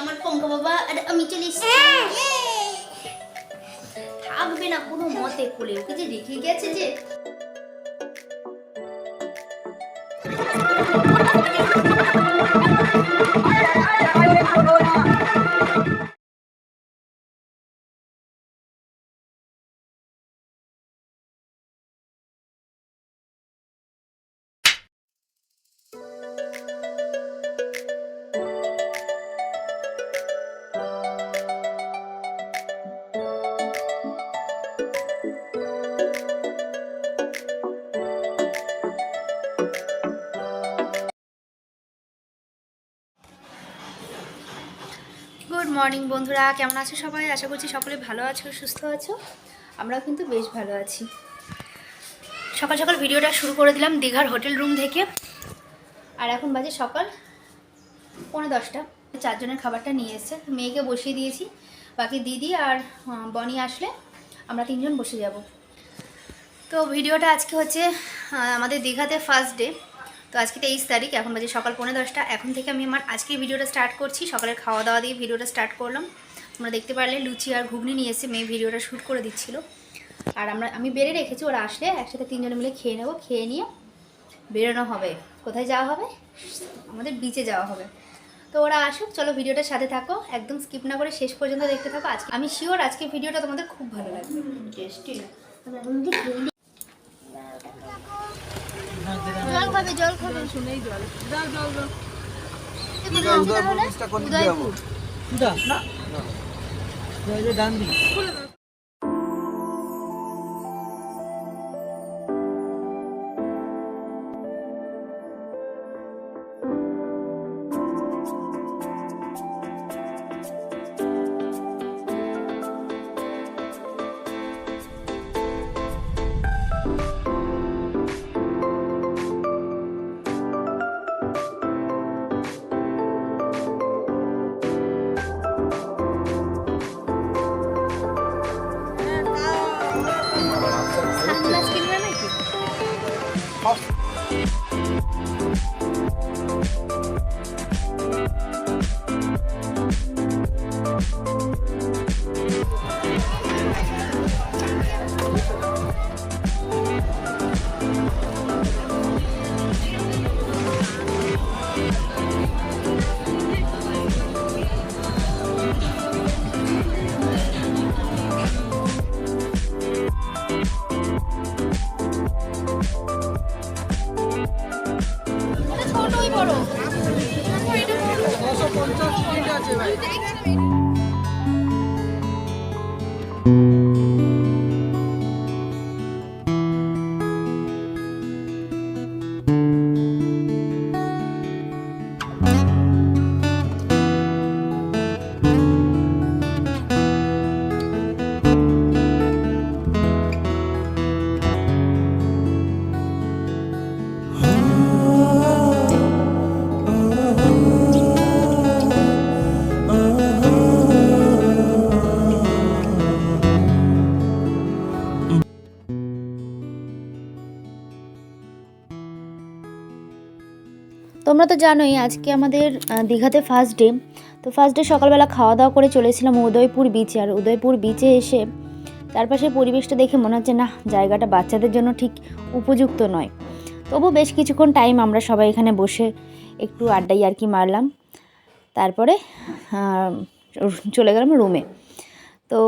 আমার পঙ্কা বাবা আর আমি চলে এসেছি। থাকবে না কোনো মতে কোলে, ওকে যে রেখে গেছে যে। গুড মর্নিং বন্ধুরা, কেমন আছো সবাই? আশা করছি সকলে ভালো আছো, সুস্থ আছো। আমরাও কিন্তু বেশ ভালো আছি। সকাল সকাল ভিডিওটা শুরু করে দিলাম দীঘার হোটেল রুম থেকে। আর এখন বাজে সকাল 9:30। 4 জনের খাবারটা নিয়ে এসছে, মেয়েকে বসিয়ে দিয়েছি। বাকি দিদি আর বনি আসলে আমরা 3 জন বসে যাব। তো ভিডিওটা আজকে হচ্ছে আমাদের দীঘাতে ফার্স্ট ডে। তো আজকে 23 তারিখ, এখন বাজে সকাল 9:30। এখন থেকে আমি আমার আজকের ভিডিওটা স্টার্ট করছি। সকালের খাওয়া দাওয়া দিয়ে ভিডিওটা স্টার্ট করলাম। তোমরা দেখতে পারলে লুচি আর ঘুগনি নিয়ে এসে মেয়ে ভিডিওটা শ্যুট করে দিচ্ছিল। আর আমি বেড়ে রেখেছি, ওরা আসলে একসাথে 3 জনে মিলে খেয়ে নেবো। খেয়ে নিয়ে বেরোনো হবে। কোথায় যাওয়া হবে? আমাদের বিচে যাওয়া হবে। তো ওরা আসুক, চলো ভিডিওটার সাথে থাকো, একদম স্কিপ না করে শেষ পর্যন্ত দেখতে থাকো। আজকে আমি শিওর আজকে ভিডিওটা তোমাদের খুব ভালো লাগবে। টেস্টি। জল খাবে, জল খাবে, শুনেই জল দাও, জল দাও। উদয়পুর না, ডান দিক। তোমরা তো জানোই আজকে আমাদের দীঘাতে ফার্স্ট ডে। তো ফার্স্ট ডে সকালবেলা খাওয়া দাওয়া করে চলেছিলাম উদয়পুর বিচে। আর উদয়পুর বিচে এসে চারপাশের পরিবেশটা দেখে মনে হচ্ছে না, জায়গাটা বাচ্চাদের জন্য ঠিক উপযুক্ত নয়। তবু বেশ কিছুক্ষণ টাইম আমরা সবাই এখানে বসে একটু আড্ডাই আর কি মারলাম। তারপরে চলে গেলাম রুমে। তো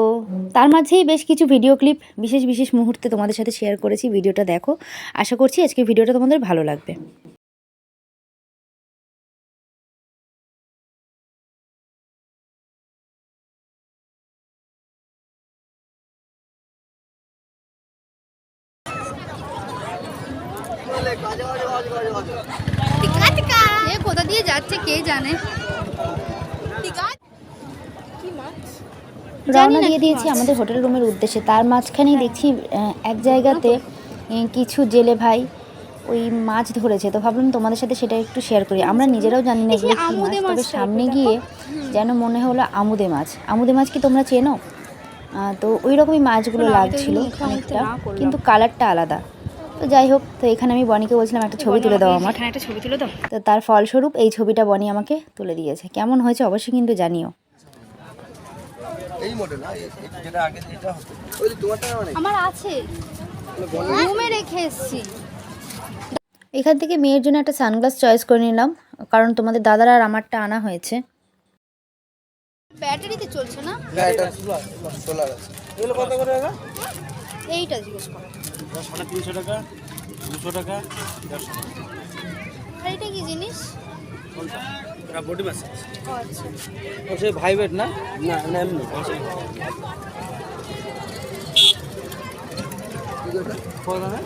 তার মাঝেই বেশ কিছু ভিডিও ক্লিপ বিশেষ বিশেষ মুহূর্তে তোমাদের সাথে শেয়ার করেছি। ভিডিওটা দেখো, আশা করছি আজকে ভিডিওটা তোমাদের ভালো লাগবে। কোথা দিয়ে যাচ্ছে কে জানে। রওনা দিয়ে দিয়েছি আমাদের হোটেল রুমের উদ্দেশ্যে। তার মাঝখানেই দেখছি এক জায়গাতে কিছু জেলে ভাই ওই মাছ ধরেছে। তো ভাবলাম তোমাদের সাথে সেটা একটু শেয়ার করি। আমরা নিজেরাও জানি না এগুলো কী মাছ, তবে সামনে গিয়ে যেন মনে হলো আমুদে মাছ। আমুদে মাছ কি তোমরা চেনো? তো ওই রকমই মাছগুলো লাগছিল অনেকটা, কিন্তু কালারটা আলাদা। তো যাই হোক, তো এখানে আমি বনিকে বলছিলাম একটা ছবি তুলে দাও আমার, এখানে একটা ছবি তুলে দাও। তো তার ফলস্বরূপ এই ছবিটা বনি আমাকে তুলে দিয়েছে। কেমন হয়েছে অবশ্যই কিন্তু জানিও। এই মডেল না, যেটা আগে যেটা হতো ওই তোমারটা মানে আমার আছে, রুমে রেখে এসেছি। এখান থেকে মেয়ের জন্য একটা সানগ্লাস চয়েস করে নিলাম, কারণ তোমাদের দাদার আর আমারটা আনা হয়েছে। ব্যাটারিতে চলছে না, না এটা সোলার আছে। এগুলো কত করে টাকা? এইটা জিজ্ঞেস করো। 350 টাকা, 200 টাকা, 150 টাকা। আর এটা কি জিনিস? কোনটা? এটা বডি ম্যাসাজ। ও আচ্ছা, ও সেই ভাইব্রেট না? না না এমনি। কত না?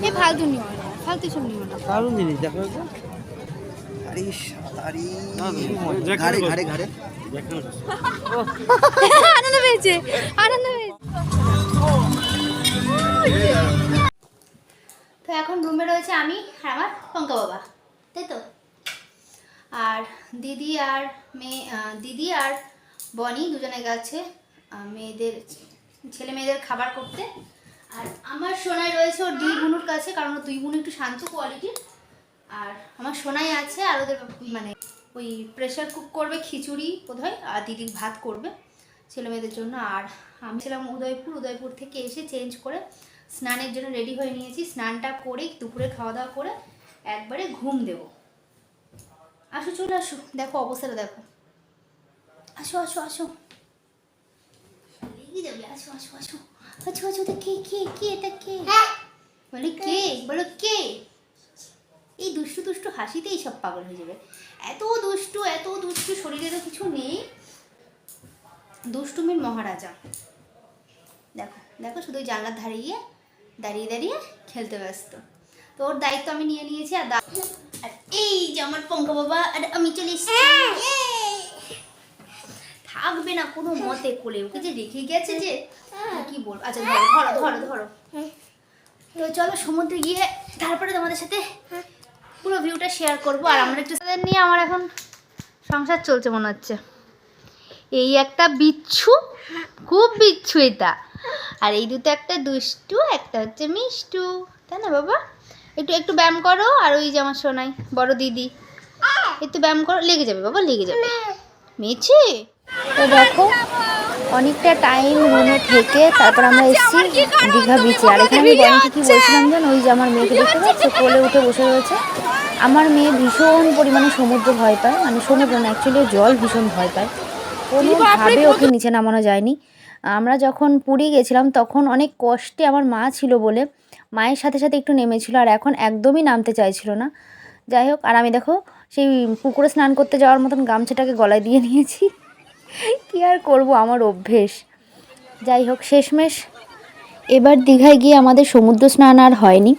এই ফালতু নিও না, ফালতু সব নিও না। দারুণ জিনিস দেখো তো। আরে শালারি ঘাড়ে ঘাড়ে ঘাড়ে আনন্দ পেয়েছে, আনন্দ পেয়েছে। তো এখন রুমে রয়েছে আমি আর আমার পঙ্কা বাবা, তাই তো। আর দিদি আর দিদি আর বনি দুজনে গেছে মেয়েদের, ছেলে মেয়েদের খাবার করতে। আর আমার সোনাই রয়েছে ওর দুই বোনুর কাছে, কারণ ওর দুই বোন একটু শান্ত কোয়ালিটির। আর আমার সোনাই আছে, আর ওদের মানে ওই প্রেশার কুক করবে খিচুড়ি বোধহয়, আর দিদি ভাত করবে ছেলে মেয়েদের জন্য। আর আমি ছিলাম উদয়পুর থেকে এসে চেঞ্জ করে স্নানের জন্য রেডি হয়ে নিয়েছি। স্নানটা করে দুপুরে খাওয়া দাওয়া করে একবারে ঘুম দেবো। আসো, চলে আসো, দেখো অবস্থাটা দেখো। আসো আসো আসো, লেগে যাবে। আসো আসো আসো আচ্ছা আচ্ছা, ওটা কে কে কে এটা কে বলে, কে বলো কে? এই দুষ্টু দুষ্টু হাসিতেই সব পাগল হয়ে যাবে। এত দুষ্টু, শরীরে তো কিছু নেই, দুষ্টুমির মহারাজা। দেখো দেখো, শুধু ওই জানলার ধারে গিয়ে দাঁড়িয়ে দাঁড়িয়ে খেলতে ব্যস্ত। তো ওর দায়িত্ব আমি নিয়ে নিয়েছি। আর এই যে আমার পঙ্কা বাবা, আর আমি চলে এসেছি। থাকবে না কোনো মতে কোলে, ওকে যে রেখে গেছে যে কি বলবো। আচ্ছা ধরো ধরো ধরো ধরো। তো চলো সমুদ্রে গিয়ে তারপরে তোমাদের সাথে পুরো ভিউটা শেয়ার করবো। আর আমরা একটু তাদের নিয়ে আমার এখন সংসার চলছে মনে হচ্ছে। এই একটা বিচ্ছু, খুব বিচ্ছু এটা। আর এই দুটো একটা দুষ্টু, একটা হচ্ছে মিষ্টু, তাই না বাবা? একটু একটু ব্যায়াম করো। আর ওই যে আমার সোনাই বড় দিদি, একটু ব্যায়াম করো, লেগে যাবে বাবা, লেগে যাবে। মেছে তো দেখো, অনেকটা টাইম রুমে থেকে তারপর আমরা এসেছি দীঘা বিচে। আর এখানে আমি বনিকে কী বলছিলাম জানো, ওই যে আমার মেয়েকে দেখতে পাচ্ছ কোলে উঠে বসে রয়েছে। আমার মেয়ে ভীষণ পরিমাণে সমুদ্র ভয় পায়, মানে সমুদ্র না, অ্যাকচুয়ালি জল ভীষণ ভয় পায়। কোনোভাবে ওকে নিচে নামানো যায়নি। আমরা যখন পুরী গেছিলাম তখন অনেক কষ্টে আমার মা ছিল বলে মায়ের সাথে সাথে একটু নেমেছিল, আর এখন একদমই নামতে চাইছিল না। যাই হোক, আর আমি দেখো সেই পুকুরে স্নান করতে যাওয়ার মতন গামছাটাকে গলায় দিয়ে নিয়েছি। কী আর করবো, আমার অভ্যেস। যাই হোক, শেষমেশ এবার দীঘায় গিয়ে আমাদের সমুদ্র স্নান আর হয়নি।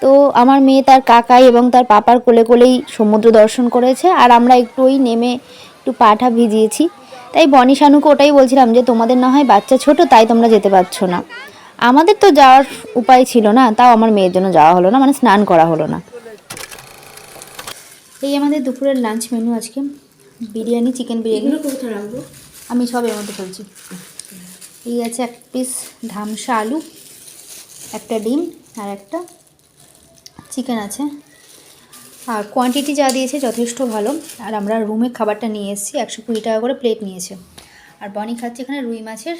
তো আমার মেয়ে তার কাকাই এবং তার পাপার কোলে কোলেই সমুদ্র দর্শন করেছে। আর আমরা একটু ওই নেমে একটু পাটা ভিজিয়েছি। তাই বনি শানুকে ওটাই বলছিলাম যে তোমাদের না হয় বাচ্চা ছোট, তাই তোমরা যেতে পারছো না। আমাদের তো যাওয়ার উপায় ছিল না, তাও আমার মেয়ের জন্য যাওয়া হলো না, মানে স্নান করা হলো না। এই আমাদের দুপুরের লাঞ্চ মেনু আজকে বিরিয়ানি, চিকেন বিরিয়ানি। কোথায় রাখবো আমি সব এর মধ্যে ফেলছি। এই আছে এক পিস ধামসা আলু, একটা ডিম, আর একটা চিকেন আছে। আর কোয়ান্টিটি যা দিয়েছে যথেষ্ট ভালো। আর আমরা রুমে খাবারটা নিয়ে এসেছি, 120 টাকা করে প্লেট নিয়েছে। আর বনি খাচ্ছে এখানে রুই মাছের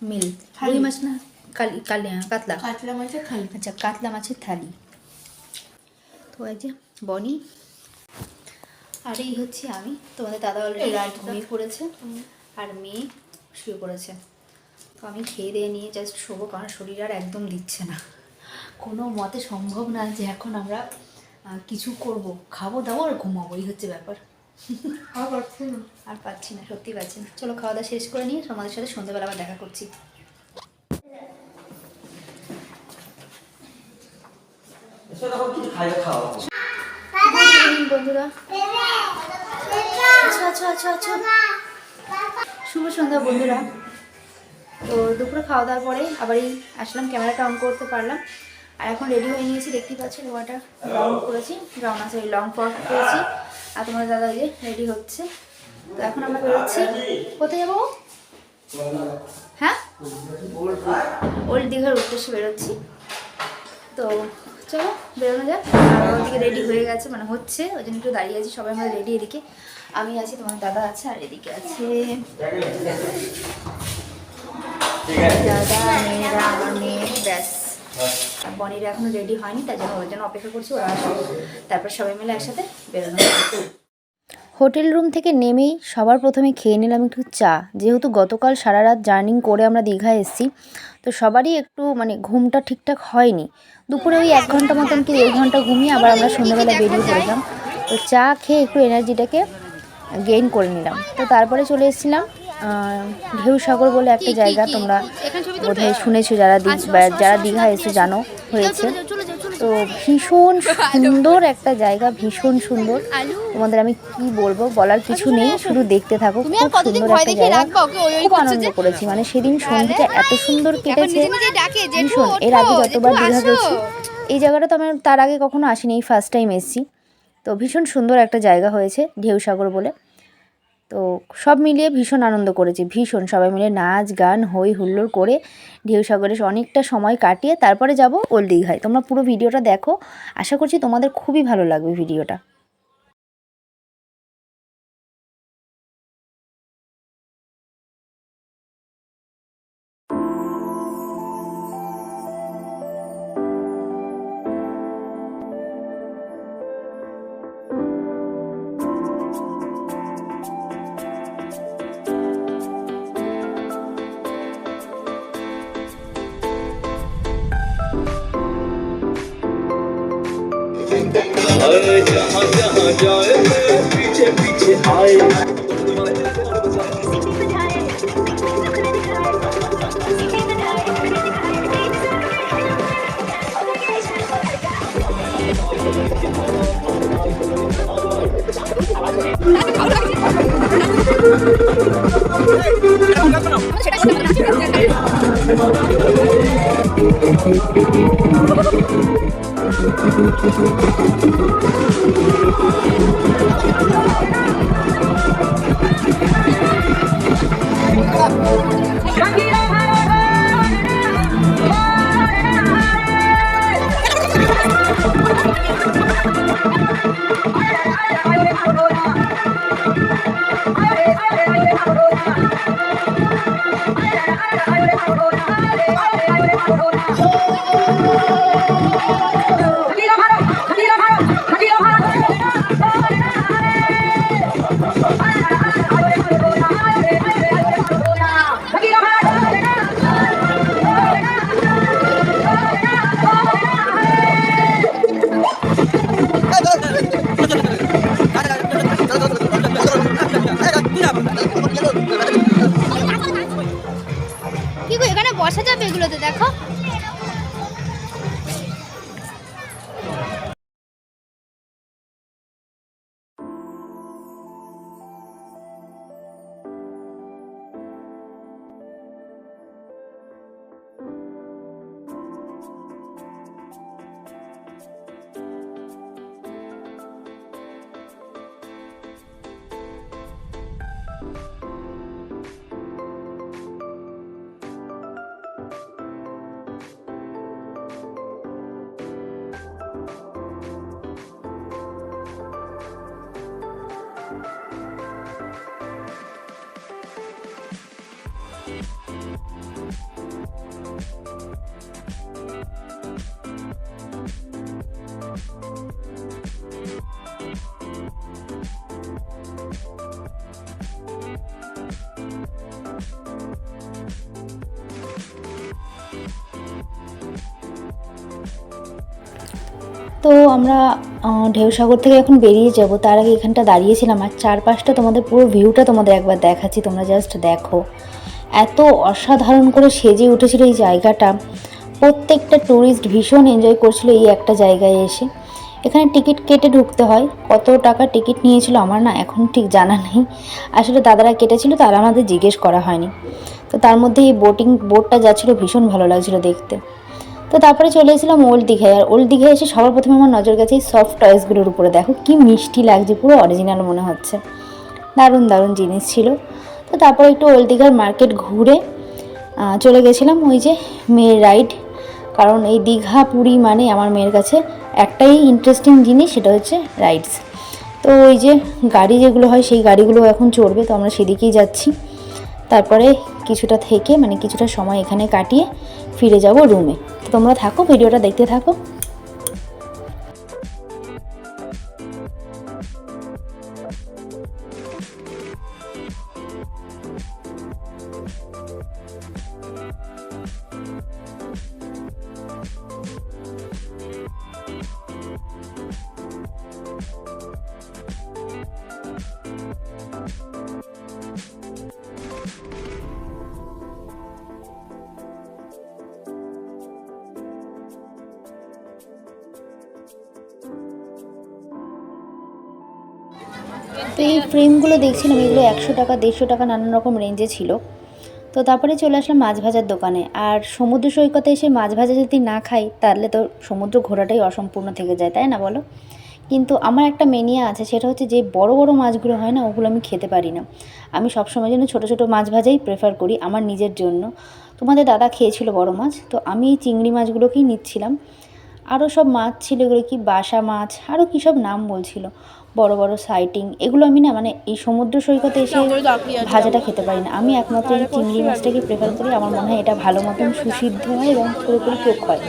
মিল, রুই মাছ না কাতলা মাছের থালি। আচ্ছা, কাতলা মাছের থালি। তো এই যে বনি, আর এই হচ্ছে আমি। তোমাদের দাদা অলরেডি রাত ঘুমিয়ে পড়েছে, আর মেয়ে শুয়ে পড়েছে। তো আমি খেয়ে দিয়ে নিয়ে জাস্ট শোবো, কারণ শরীর আর একদম দিচ্ছে না। কোনো মতে সম্ভব না যে এখন আমরা কিছু করব, খাবো দাবো আর ঘুমাবো, এই হচ্ছে ব্যাপার। আর পাচ্ছি না, সত্যি পাচ্ছি না। চলো খাওয়া দাওয়া শেষ করে নিয়ে তোমাদের সাথে সন্ধ্যাবেলা আবার দেখা করছি। বন্ধুরা, শুভ সন্ধ্যা বন্ধুরা। তো দুপুরে খাওয়া দাওয়ার পরে আবার আসলাম, ক্যামেরাটা অন করতে পারলাম। আর এখন রেডি হয়ে নিয়েছি, দেখতেই পাচ্ছি লোয়াটা ব্রাউন করেছি, ব্রাউন আছে ওই লং ফ্রক করেছি। আর তোমার দাদা যে রেডি হচ্ছে। তো এখন আমরা বেরোচ্ছি, কোথায় যাবো? হ্যাঁ, ওল্ড দীঘার উদ্দেশ্যে বেরোচ্ছি। তো চলো বেরোনো যাক। আর ওদিকে রেডি হয়ে গেছে, মানে হচ্ছে, ওই জন্য একটু দাঁড়িয়ে আছি, সবাই আমরা রেডি। এদিকে আমি আছি, তোমার দাদা আছে, আর এদিকে আছে দাদা, মেয়েরা, আমার মেয়ে, ব্যাস। আর বনিরা এখনো রেডি হয়নি, তাই জন্য ওর জন্য অপেক্ষা করছি, ওরা আসবে, তারপর সবাই মিলে একসাথে বেরোনো। হোটেল রুম থেকে নেমেই সবার প্রথমে খেয়ে নিলাম একটু চা। যেহেতু গতকাল সারা রাত জার্নি করে আমরা দীঘায় এসেছি, তো সবারই একটু মানে ঘুমটা ঠিকঠাক হয়নি। দুপুরে ওই 1 ঘন্টা মতন কি 1.5 ঘন্টা ঘুমিয়ে আবার আমরা সন্ধ্যাবেলা বেরিয়ে পড়েছিলাম। তো চা খেয়ে একটু এনার্জিটাকে গেইন করে নিলাম। তো তারপরে চলে এসেছিলাম ঢেউসাগর বলে একটা জায়গা, তোমরা বোধহয় শুনেছো, যারা দীঘা এসে জানো হয়েছে। তো ভীষণ সুন্দর একটা জায়গা, ভীষণ সুন্দর। তোমাদের আমি কি বলবো, বলার কিছু নেই, শুধু দেখতে থাকো। খুব সুন্দর একটা জায়গা, খুব আনন্দ করেছি। মানে সেদিন সন্ধ্যাটা এত সুন্দর কেটেছে, ভীষণ। এর আগে যতবার দীঘা গেছি এই জায়গাটা তো আমি তার আগে কখনো আসিনি, এই ফার্স্ট টাইম এসেছি। তো ভীষণ সুন্দর একটা জায়গা হয়েছে ঢেউসাগর বলে। তো সব মিলিয়ে ভীষণ আনন্দ করেছি, ভীষণ। সবাই মিলে নাচ গান হই হুল্লোড় করে ঢেউসাগরে অনেকটা সময় কাটিয়ে তারপরে যাব ওল্ড দীঘায়। তোমরা পুরো ভিডিওটা দেখো, আশা করছি তোমাদের খুবই ভালো লাগবে ভিডিওটা। जहाँ जहाँ जाए पीछे पीछे आए। কি গো, এখানে বসা যাবে এগুলোতে? দেখো তো আমরা ঢেউসাগর থেকে এখন বেরিয়ে যাব। তার আগে এখানটা দাঁড়িয়েছিলাম, আর চারপাশটা তোমাদের পুরো ভিউটা তোমাদের একবার দেখাচ্ছি, তোমরা জাস্ট দেখো। এত অসাধারণ করে সেজে উঠেছিল এই জায়গাটা। প্রত্যেকটা ট্যুরিস্ট ভীষণ এনজয় করছিল এই একটা জায়গায় এসে। এখানে টিকিট কেটে ঢুকতে হয়। কত টাকা টিকিট নিয়েছিল আমার না এখন ঠিক জানা নেই, আসলে দাদারা কেটেছিল, তারা আমাদের জিজ্ঞেস করা হয়নি। তো তার মধ্যে এই বোটটা যাচ্ছিলো, ভীষণ ভালো লাগছিলো দেখতে। তো তারপরে চলে এসেছিলাম ওল্ড দীঘায়। আর ওল্ড দীঘায় এসে সবার প্রথমে আমার নজর গেছে এই সফট টয়েসগুলোর উপরে। দেখো কি মিষ্টি লাগছে, পুরো অরিজিনাল মনে হচ্ছে, দারুণ দারুণ জিনিস ছিল। তো তারপরে একটু ওল্ড দীঘার মার্কেট ঘুরে চলে গেছিলাম ওই যে মেয়ের রাইড, কারণ এই দীঘা পুরী মানে আমার মেয়ের কাছে একটাই ইন্টারেস্টিং জিনিস, সেটা হচ্ছে রাইডস। তো ওই যে গাড়ি যেগুলো হয় সেই গাড়িগুলো এখন চড়বে, তো আমরা সেদিকেই যাচ্ছি। তারপরে কিছুটা থেকে মানে কিছুটা সময় এখানে কাটিয়ে ফিরে যাব রুমে। তো তোমরা থাকো, ভিডিওটা দেখতে থাকো। তো এই ফ্রেমগুলো দেখছিলাম, এগুলো 100 টাকা 150 টাকা নানান রকম রেঞ্জে ছিল। তো তারপরে চলে আসলাম মাছ ভাজার দোকানে। আর সমুদ্র সৈকতে এসে মাছ ভাজা যদি না খাই তাহলে তো সমুদ্র ঘোরাটাই অসম্পূর্ণ থেকে যায়, তাই না বলো? কিন্তু আমার একটা মেনিয়া আছে, সেটা হচ্ছে যে বড় বড় মাছগুলো হয় না, ওগুলো আমি খেতে পারি না। আমি সবসময় জন্য ছোটো ছোটো মাছ ভাজাই প্রেফার করি আমার নিজের জন্য। তোমাদের দাদা খেয়েছিল বড় মাছ, তো আমি এই চিংড়ি মাছগুলোকেই নিচ্ছিলাম। আরও সব মাছ ছিল, এগুলো কি বাসা মাছ, আরও কী সব নাম বলছিল, বড় বড় সাইটিং। এগুলো আমি না মানে এই সমুদ্র সৈকতে এসে ভাজাটা খেতে পারি না। আমি একমাত্র এই চিংড়ি মাছটাকে প্রেফার করি। আমার মনে হয় এটা ভালো মতন সুসিদ্ধ হয় এবং পুরোপুরি কুক হয়।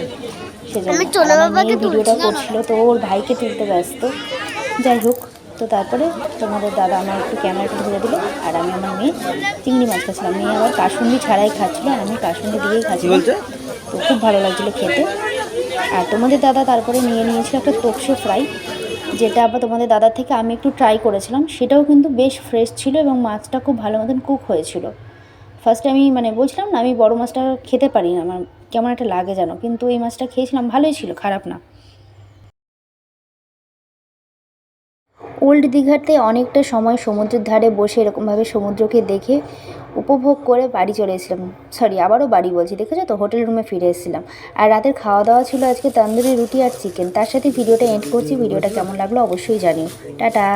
সেজন্য আমার মেয়ে ভিডিওটা করছিল, তো ওর ভাইকে তুলতে ব্যস্ত। যাই হোক, তো তারপরে তোমাদের দাদা আমার একটু ক্যামেরাটা ধরে দিল, আর আমি আমার মেয়ে চিংড়ি মাছ খাচ্ছিলাম। মেয়ে আবার কাসুন্দি ছাড়াই খাচ্ছিল, আর আমি কাসুন্দি দিয়েই খাচ্ছিলাম। তো খুব ভালো লাগছিলো খেতে। আর তোমাদের দাদা তারপরে নিয়ে নিয়েছিল একটা তোপসে ফ্রাই, যেটা আবার তোমাদের দাদার থেকে আমি একটু ট্রাই করেছিলাম। সেটাও কিন্তু বেশ ফ্রেশ ছিল এবং মাছটা খুব ভালো মতন কুক হয়েছিল। ফার্স্টে আমি মানে বলছিলাম না আমি বড় মাছটা খেতে পারি না, আমার কেমন একটা লাগে যেন, কিন্তু এই মাছটা খেয়েছিলাম, ভালোই ছিল, খারাপ না। ওল্ড দীঘাতে অনেকটা সময় সমুদ্রের ধারে বসে এরকমভাবে সমুদ্রকে দেখে উপভোগ করে বাড়ি চলে এসেছিলাম। আবারও বাড়ি বলছি, দেখেছো তো, হোটেল রুমে ফিরে এসেছিলাম। আর রাতের খাওয়া দাওয়া ছিল আজকে তন্দুরি রুটি আর চিকেন। তার সাথে ভিডিওটা এন্ড করছি। ভিডিওটা কেমন লাগলো অবশ্যই জানিও। টাটা।